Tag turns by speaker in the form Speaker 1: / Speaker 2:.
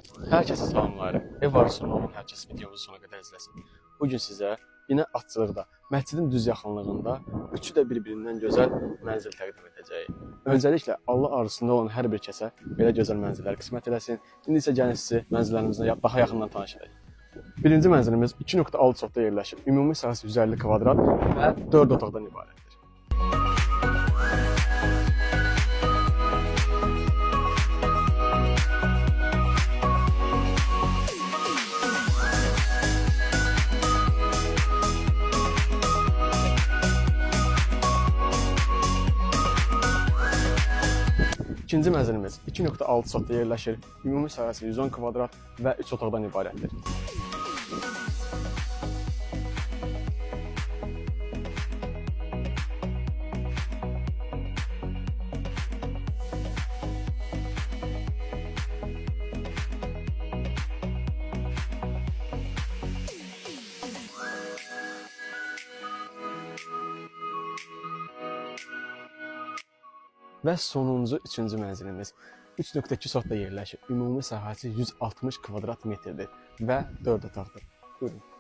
Speaker 1: Hər kəsə salamlar. Ev arzusu olan hər kəs videomuzu sona qədər izləsin. Bugün sizə binə atçılıqda, məscidin düz yaxınlığında üçü də bir-birindən gözəl mənzil təqdim edəcəyik. Öncəliklə Allah arzusunda olan hər bir kəsə belə gözəl mənzillər qismət eləsin. İndi isə gəlin sizi mənzillərimizlə daha yaxından tanış edək. Birinci mənzilimiz 2.6 sotda yerləşir. Ümumi sahəsi 150 kvadrat və 4 otaqdan ibarətdir. İkinci mənzilimiz 2.6 sotda yerləşir. Ümumi sahəsi 110 kvadrat və 3 otaqdan ibarətdir. Və sonuncu üçüncü mənzilimiz 3.2 sotda yerləşir. Ümumi sahəsi 160 kvadrat metrdir və 4 otaqdır. Buyurun.